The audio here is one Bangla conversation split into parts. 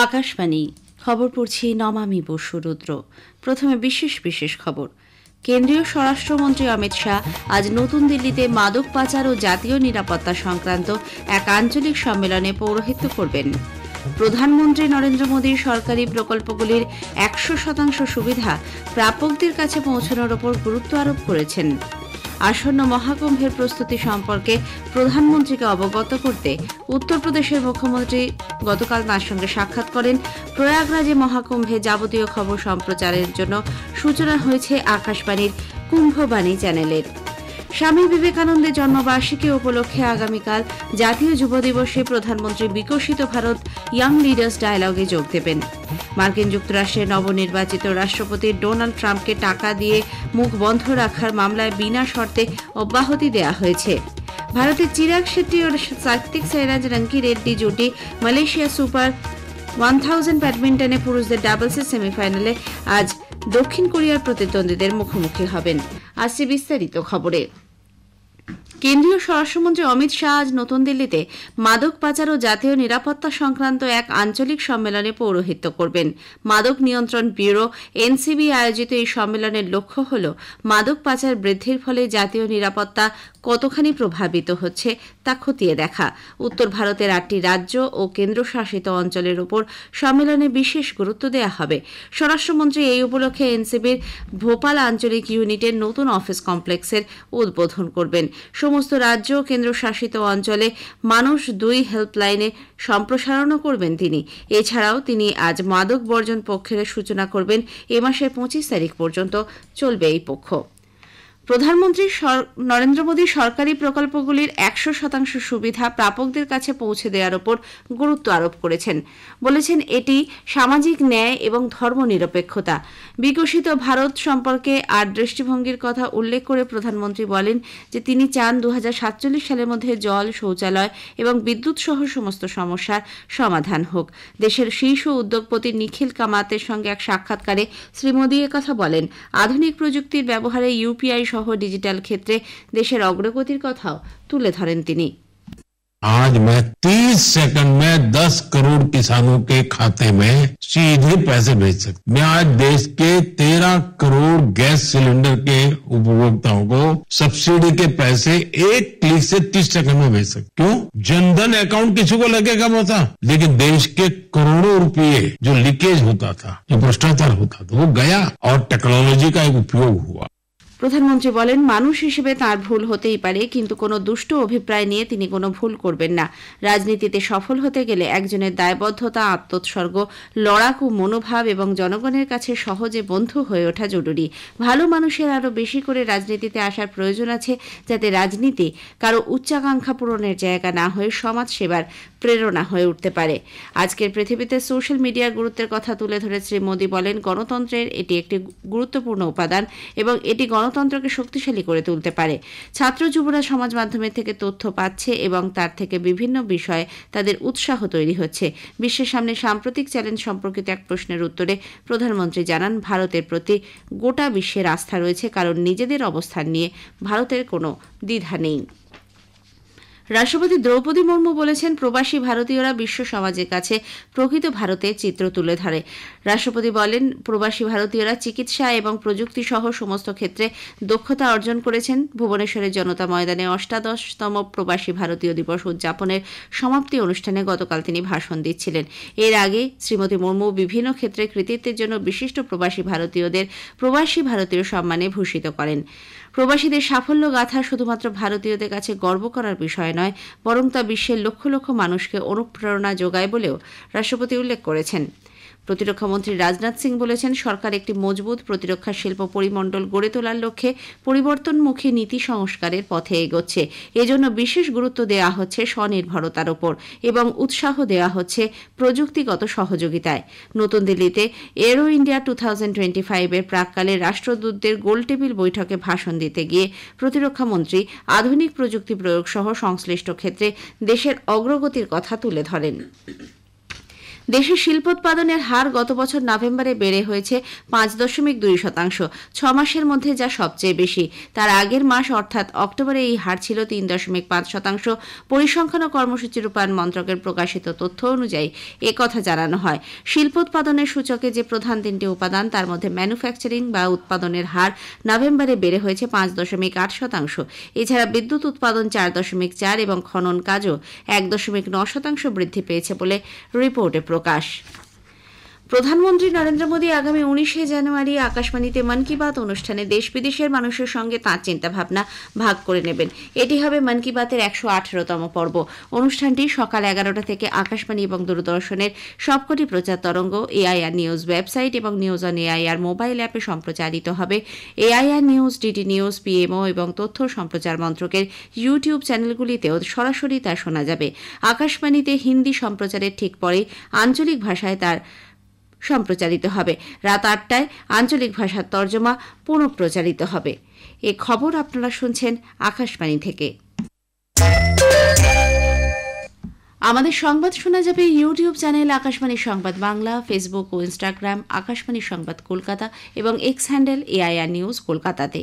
আকাশবাণী খবর পড়ছি নমামি বসু রুদ্র। প্রথমে বিশেষ বিশেষ খবর। কেন্দ্রীয় স্বরাষ্ট্রমন্ত্রী অমিত শাহ আজ নতুন দিল্লিতে মাদক পাচার ও জাতীয় নিরাপত্তা সংক্রান্ত এক আঞ্চলিক সম্মেলনে পৌরোহিত্য করবেন। প্রধানমন্ত্রী নরেন্দ্র মোদীর সরকারি প্রকল্পগুলির ১০০% সুবিধা প্রাপকদের কাছে পৌঁছানোর ওপর গুরুত্ব আরোপ করেছেন। আসন্ন মহাকুম্ভের প্রস্তুতি সম্পর্কে প্রধানমন্ত্রীকে অবগত করতে উত্তরপ্রদেশের মুখ্যমন্ত্রী গতকাল তাঁর সঙ্গে সাক্ষাৎ করেন। প্রয়াগরাজে মহাকুম্ভে যাবতীয় খবর সম্প্রচারের জন্য সূচনা হয়েছে আকাশবাণীর কুম্ভবাণী চ্যানেলের। স্বামী বিবেকানন্দের জন্মবার্ষিকী উপলক্ষে আগামীকাল জাতীয় যুব দিবসে প্রধানমন্ত্রী বিকশিত ভারত ইয়াং লিডার্স ডায়ালগে যোগ দেবেন। মার্কিন যুক্তরাষ্ট্রের নবনির্বাচিত রাষ্ট্রপতি ডোনাল্ড ট্রাম্পকে টাকা দিয়ে মুখ বন্ধ রাখার মামলায় বিনা শর্তে অব্যাহতি দেওয়া হয়েছে। ভারতের চিরাগ শেট্টি ও সাত্বিক সাইরাজ রঙ্কি রেড্ডি জুটি মালয়েশিয়া সুপার 1000 ব্যাডমিন্টনে পুরুষদের ডাবলসের সেমিফাইনালে আজ দক্ষিণ কোরিয়ার প্রতিদ্বন্দ্বীদের মুখোমুখি হবেন। আসছে বিস্তারিত খবরে। কেন্দ্রীয় স্বরাষ্ট্রমন্ত্রী অমিত শাহ আজ নতুন দিল্লিতে মাদক পাচার ও জাতীয় নিরাপত্তা সংক্রান্ত এক আঞ্চলিক সম্মেলনে পৌরোহিত্য করবেন। মাদক নিয়ন্ত্রণ ব্যুরো এনসিবি আয়োজিত এই সম্মেলনের লক্ষ্য হল মাদক পাচার বৃদ্ধির ফলে জাতীয় নিরাপত্তা কতখানি প্রভাবিত হচ্ছে তা খতিয়ে দেখা। উত্তর ভারতের 8টি রাজ্য ও কেন্দ্রশাসিত অঞ্চলের উপর সম্মেলনে বিশেষ গুরুত্ব দেওয়া হবে। স্বরাষ্ট্রমন্ত্রী এই উপলক্ষে এনসিবির ভোপাল আঞ্চলিক ইউনিটের নতুন অফিস কমপ্লেক্সের উদ্বোধন করবেন। সমস্ত রাজ্য ও কেন্দ্রশাসিত অঞ্চলে মানুষ 2 হেল্পলাইনে সম্প্রসারণও করবেন তিনি। এছাড়াও তিনি আজ মাদক বর্জন পক্ষের সূচনা করবেন। এ মাসের 25 তারিখ পর্যন্ত চলবে এই পক্ষ। প্রধানমন্ত্রী নরেন্দ্র মোদীর সরকারি প্রকল্পগুলির 100% সুবিধা প্রাপকদের কাছে পৌঁছে দেওয়ার ওপর গুরুত্ব আরোপ করেছেন। বলেছেন এটি সামাজিক ন্যায় এবং ধর্মনিরপেক্ষতা। বিকশিত ভারত সম্পর্কে আর দৃষ্টিভঙ্গির কথা উল্লেখ করে প্রধানমন্ত্রী বলেন যে তিনি চান 2047 সালের মধ্যে জল, শৌচালয় এবং বিদ্যুৎ সহ সমস্ত সমস্যার সমাধান হোক। দেশের শীর্ষ উদ্যোগপতি নিখিল কামাতের সঙ্গে এক সাক্ষাৎকারে শ্রী মোদী একথা বলেন। আধুনিক প্রযুক্তির ব্যবহারে ইউপিআই সহ ডিজিটাল ক্ষেত্রে দেশের অগ্রগতির কথাও তুলে ধরেন তিনি। आज मैं 30 सेकंड में 10 करोड़ किसानों के खाते में सीधे पैसे भेज सकता हूं। मैं आज देश के 13 करोड़ गैस सिलेंडर के उपभोक्ताओं को सब्सिडी के पैसे एक क्लिक से 30 सेकंड में भेज सकता हूं। क्यों? जनधन अकाउंट किसी को लगे कम होता, लेकिन देश के करोड़ों रुपये जो लीकेज होता था, जो भ्रष्टाचार होता था, वो गया और टेक्नोलॉजी का एक उपयोग हुआ। প্রধানমন্ত্রী বলেন মানুষ হিসেবে তার ভুল হতেই পারে, কিন্তু কোনো দুষ্ট অভিপ্রায় নিয়ে তিনি কোনো ভুল করবেন না। রাজনীতিতে সফল হতে গেলে একজনের দায়বদ্ধতা, আত্মোৎসর্গ, লড়াকু মনোভাব এবং জনগণের কাছে সহজে বন্ধু হয়ে ওঠা জরুরি। ভালো মানুষের আরও বেশি করে রাজনীতিতে আসার প্রয়োজন আছে, যাতে রাজনীতি কারো উচ্চাকাঙ্ক্ষা পূরণের জায়গা না হয়ে সমাজ সেবার প্রেরণা হয়ে উঠতে পারে। আজকের পৃথিবীতে সোশ্যাল মিডিয়ার গুরুত্বের কথা তুলে ধরে শ্রী মোদী বলেন গণতন্ত্রের এটি একটি গুরুত্বপূর্ণ উপাদান এবং এটি গণতন্ত্রকে শক্তিশালী করে তুলতে পারে। ছাত্র যুবরা সমাজ মাধ্যমের থেকে তথ্য পাচ্ছে এবং তার থেকে বিভিন্ন বিষয়ে তাদের উৎসাহ তৈরি হচ্ছে। বিশ্বের সামনে সাম্প্রতিক চ্যালেঞ্জ সম্পর্কিত এক প্রশ্নের উত্তরে প্রধানমন্ত্রী জানান ভারতের প্রতি গোটা বিশ্বের আস্থা রয়েছে, কারণ নিজেদের অবস্থান নিয়ে ভারতের কোনো দ্বিধা নেই। রাষ্ট্রপতি দ্রৌপদী মুর্মু বলেছেন প্রবাসী ভারতীয়রা বিশ্ব সমাজের কাছে প্রকৃত ভারতের চিত্র তুলে ধরে। রাষ্ট্রপতি বলেন প্রবাসী ভারতীয়রা চিকিৎসা এবং প্রযুক্তি সহ সমস্ত ক্ষেত্রে দক্ষতা অর্জন করেছেন। ভুবনেশ্বরের জনতা ময়দানে 88তম প্রবাসী ভারতীয় দিবস উদযাপনের সমাপ্তি অনুষ্ঠানে গতকাল তিনি ভাষণ দিচ্ছিলেন। এর আগে শ্রীমতী মুর্মু বিভিন্ন ক্ষেত্রে কৃতিত্বের জন্য বিশিষ্ট প্রবাসী ভারতীয়দের প্রবাসী ভারতীয় সম্মানে ভূষিত করেন। প্রবাসীদের সাফল্য গাথা শুধুমাত্র ভারতীয়দের কাছে গর্ব করার বিষয় নয়, বরং তা বিশ্বের লক্ষ লক্ষ মানুষকে অনুপ্রেরণা যোগায় বলেও রাষ্ট্রপতি উল্লেখ করেছেন। প্রতিরক্ষামন্ত্রী রাজনাথ সিং বলেছেন সরকার একটি মজবুত প্রতিরক্ষা শিল্প পরিমণ্ডল গড়ে তোলার লক্ষ্যে পরিবর্তনমুখী নীতি সংস্কারের পথে এগোচ্ছে। এজন্য বিশেষ গুরুত্ব দেওয়া হচ্ছে স্বনির্ভরতার ওপর এবং উৎসাহ দেওয়া হচ্ছে প্রযুক্তিগত সহযোগিতায়। নতুন দিল্লিতে এরো ইন্ডিয়া 2025-এর প্রাক্কালে রাষ্ট্রদূতদের গোলটেবিল বৈঠকে ভাষণ দিতে গিয়ে প্রতিরক্ষামন্ত্রী আধুনিক প্রযুক্তি প্রয়োগ সহ সংশ্লিষ্ট ক্ষেত্রে দেশের অগ্রগতির কথা তুলে ধরেন। দেশে শিল্পোৎপাদনের হার গত বছর নভেম্বরে বেড়ে হয়েছে 5.2%, 6 মাসের মধ্যে যা সবচেয়ে বেশি। তার আগের মাস অর্থাৎ অক্টোবরে এই হার ছিল 3.5%। পরিসংখ্যান ও কর্মসূচি রূপায়ণ মন্ত্রকের প্রকাশিত তথ্য অনুযায়ী একথা জানানো হয়। শিল্পোৎপাদনের সূচকে যে প্রধান তিনটি উপাদান, তার মধ্যে ম্যানুফ্যাকচারিং বা উৎপাদনের হার নভেম্বরে বেড়ে হয়েছে 5.8%। এছাড়া বিদ্যুৎ উৎপাদন 4.4 এবং খনন কাজও 1.9% বৃদ্ধি পেয়েছে বলে রিপোর্টে প্রকাশ। প্রধানমন্ত্রী নরেন্দ্র মোদী আগামী 19শে জানুয়ারি আকাশবাণীতে মন কি বাত অনুষ্ঠানে দেশ বিদেশের মানুষের সঙ্গে তাঁর চিন্তাভাবনা ভাগ করে নেবেন। এটি হবে মন কি বাতের 118তম পর্ব। অনুষ্ঠানটি সকাল 11টা থেকে আকাশবাণী এবং দূরদর্শনের সবকটি প্রচার তরঙ্গ, এআইআর নিউজ ওয়েবসাইট এবং নিউজ অন এআইআর মোবাইল অ্যাপে সম্প্রচারিত হবে। AIR news, DD news, PMO এবং তথ্য সম্প্রচার মন্ত্রকের ইউটিউব চ্যানেলগুলিতেও সরাসরি তা শোনা যাবে। আকাশবাণীতে হিন্দি সম্প্রচারের ঠিক পরে আঞ্চলিক ভাষায় তার সম্প্রচারিত হবে। রাত 8টায় আঞ্চলিক ভাষার তর্জমা পুনঃপ্রচারিত হবে। এ খবর আপনারা শুনছেন আকাশবাণী থেকে। আমাদের সংবাদ শোনা যাবে ইউটিউব চ্যানেল আকাশবাণী সংবাদ বাংলা, ফেসবুক ও ইনস্টাগ্রাম আকাশবাণী সংবাদ কলকাতা এবং এক্স হ্যান্ডেল এআইআর নিউজ কলকাতাতে।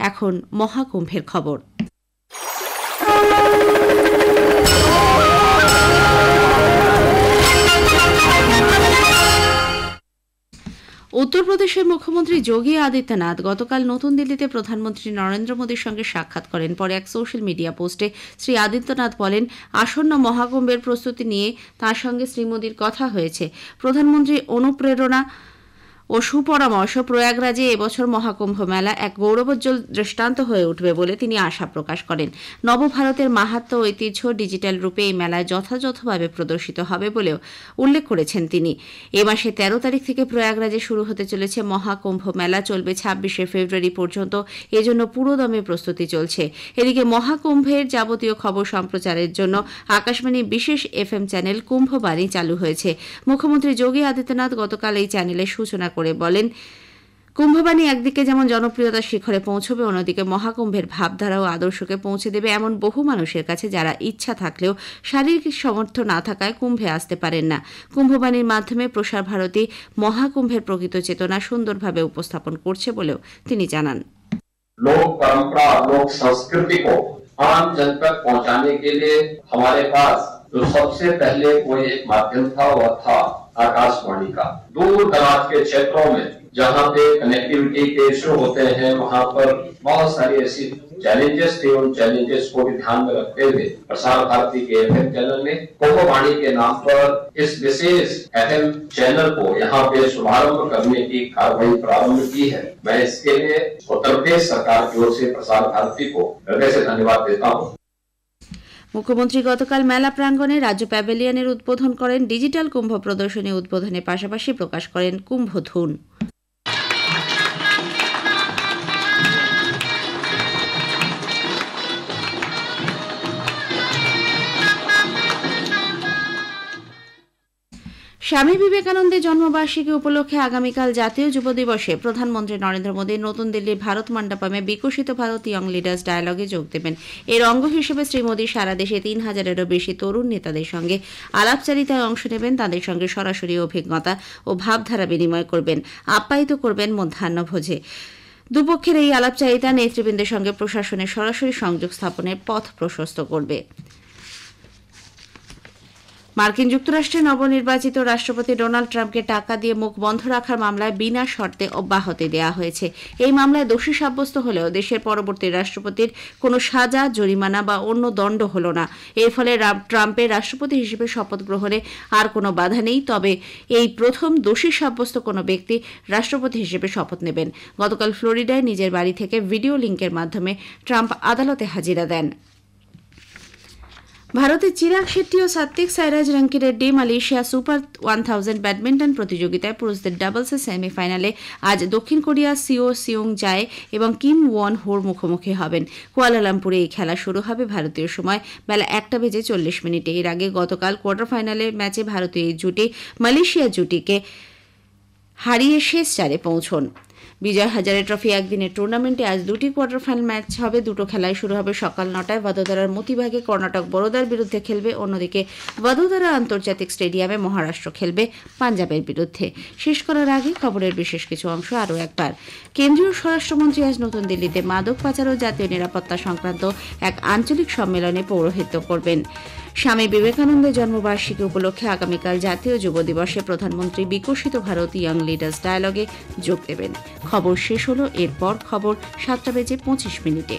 এখন মহাকুম্ভের খবর। উত্তরপ্রদেশের মুখ্যমন্ত্রী যোগী আদিত্যনাথ গতকাল নতুন দিল্লিতে প্রধানমন্ত্রী নরেন্দ্র মোদীর সঙ্গে সাক্ষাৎ করেন। পরে এক সোশ্যাল মিডিয়া পোস্টে শ্রী আদিত্যনাথ বলেন, আসন্ন মহাকুম্ভের প্রস্তুতি নিয়ে তাঁর সঙ্গে শ্রী মোদীর কথা হয়েছে। প্রধানমন্ত্রী অনুপ্রেরণা ও সুপরামর্শ প্রয়াগরাজে এবছর মহাকুম্ভ মেলা এক গৌরবোজ্জ্বল দৃষ্টান্ত হয়ে উঠবে বলে তিনি আশা প্রকাশ করেন। নবভারতের মাহাত্ম্য ও ঐতিহ্য ডিজিটাল রূপে এই মেলায় যথাযথভাবে প্রদর্শিত হবে বলেও উল্লেখ করেছেন তিনি। এ মাসে 13 তারিখ থেকে প্রয়াগরাজে শুরু হতে চলেছে মহাকুম্ভ মেলা, চলবে 26শে ফেব্রুয়ারি পর্যন্ত। এজন্য পুরোদমে প্রস্তুতি চলছে। এদিকে মহাকুম্ভের যাবতীয় খবর সম্প্রচারের জন্য আকাশবাণী বিশেষ এফএম চ্যানেল কুম্ভবাণী চালু হয়েছে। মুখ্যমন্ত্রী যোগী আদিত্যনাথ গতকাল এই চ্যানেলের সূচনা করে বলেন, কুম্ভবাণী একদিকে যেমন জনপ্রিয়তার শিখরে পৌঁছবে, অন্যদিকে মহাকুম্ভের ভাবধারা ও আদর্শকে পৌঁছে দেবে এমন বহু মানুষের কাছে যারা ইচ্ছা থাকলেও শারীরিক সামর্থ্য না থাকায় কুম্ভে আসতে পারেন না। কুম্ভবাণীর মাধ্যমে প্রসার ভারতী মহাকুম্ভের প্রকৃত চেতনা সুন্দরভাবে উপস্থাপন করছে বলেও তিনি জানান। लोक परंपरा, लोक संस्कृति को आम जन तक पहुंचाने के लिए हमारे पास जो सबसे पहले कोई एक माध्यम था, वह था आकाशवाणी का। दूर दराज के क्षेत्रों में जहाँ पे कनेक्टिविटी के इश्यू होते हैं, वहाँ पर बहुत सारी ऐसी चैलेंजेस थे। उन चैलेंजेस को भी ध्यान में रखते हुए प्रसार भारती के एफएम चैनल ने कुंभवाणी के नाम पर इस विशेष एफएम चैनल को यहाँ पे शुभारंभ करने की कार्रवाई प्रारंभ की है। मैं इसके लिए उत्तर प्रदेश सरकार की ओर से प्रसार भारती को हृदय से धन्यवाद देता हूँ। মুখ্যমন্ত্রী গতকাল মেলা প্রাঙ্গণে রাজ্য প্যাভিলিয়নের উদ্বোধন করেন। ডিজিটাল কুম্ভ প্রদর্শনী উদ্বোধনের পাশাপাশি প্রকাশ করেন কুম্ভধুন। স্বামী বিবেকানন্দের জন্মবার্ষিকী উপলক্ষে আগামীকাল জাতীয় যুব দিবসে প্রধানমন্ত্রী নরেন্দ্র মোদী নতুন দিল্লির ভারত মণ্ডপমে বিকশিত ভারত ইয়ং লিডার্স ডায়ালগে যোগ দেবেন। এর অঙ্গ হিসেবে শ্রী মোদী সারা দেশে 3000-এরও বেশি তরুণ নেতাদের সঙ্গে আলাপচারিতায় অংশ নেবেন, তাদের সঙ্গে সরাসরি অভিজ্ঞতা ও ভাবধারা বিনিময় করবেন, আপ্যায়িত করবেন মধ্যাহ্নভোজে। দুপক্ষের এই আলাপচারিতা নেতৃবৃন্দের সঙ্গে প্রশাসনের সরাসরি সংযোগ স্থাপনের পথ প্রশস্ত করবে। মার্কিন যুক্তরাষ্ট্রের নবনির্বাচিত রাষ্ট্রপতি ডোনাল্ড ট্রাম্পকে টাকা দিয়ে মুখ বন্ধ রাখার মামলায় বিনা শর্তে অব্যাহতি দেওয়া হয়েছে। এই মামলায় দোষী সাব্যস্ত হলেও দেশের পরবর্তী রাষ্ট্রপতির কোনো সাজা, জরিমানা বা অন্য দণ্ড হল না। এর ফলে ট্রাম্পের রাষ্ট্রপতি হিসেবে শপথ গ্রহণে আর কোনো বাধা নেই। তবে এই প্রথম দোষী সাব্যস্ত কোনো ব্যক্তি রাষ্ট্রপতি হিসেবে শপথ নেবেন। গতকাল ফ্লোরিডায় নিজের বাড়ি থেকে ভিডিও লিঙ্কের মাধ্যমে ট্রাম্প আদালতে হাজিরা দেন। ভারতের চিরাগ শেট্টি ও Satwik Sairaj Rankireddy Malaysia super 1000 badminton প্রতিযোগিতায় পুরুষদের ডাবলসের সেমিফাইনালে আজ দক্ষিণ কোরিয়ার সিও সিউং জায় এবং কিম ওয়ন হোর মুখোমুখি হবেন। কুয়ালালামপুরে এই খেলা শুরু হবে ভারতীয় সময় বেলা 1:40 এর আগে গতকাল কোয়ার্টার ফাইনালের ম্যাচে ভারতীয় এই জুটি মালয়েশিয়া জুটিকে হারিয়ে শেষ চারে পৌঁছন। বিজয় হাজারে ট্রফি একদিনের টুর্নামেন্টে আজ দুটি কোয়ার্টার ফাইনাল ম্যাচ হবে। দুটো খেলায় শুরু হবে সকাল 9টায়। বদোদরার মতিবাগে কর্ণাটক বরোদার বিরুদ্ধে খেলবে, অন্যদিকে বদোদরা আন্তর্জাতিক স্টেডিয়ামে মহারাষ্ট্র খেলবে পাঞ্জাবের বিরুদ্ধে। শেষ করার আগে খবরের বিশেষ কিছু অংশ আরও একবার। কেন্দ্রীয় স্বরাষ্ট্রমন্ত্রী আজ নতুন দিল্লিতে মাদক পাচার ও জাতীয় নিরাপত্তা সংক্রান্ত এক আঞ্চলিক সম্মেলনে পৌরোহিত্য করবেন। স্বামী বিবেকানন্দের জন্মবার্ষিকী উপলক্ষে আগামীকাল জাতীয় যুব দিবসে প্রধানমন্ত্রী বিকশিত ভারত ইয়াং লিডার্স ডায়ালগে যোগ দেবেন। খবর শেষ হলো, এরপর খবর 7টা বেজে 25 মিনিটে।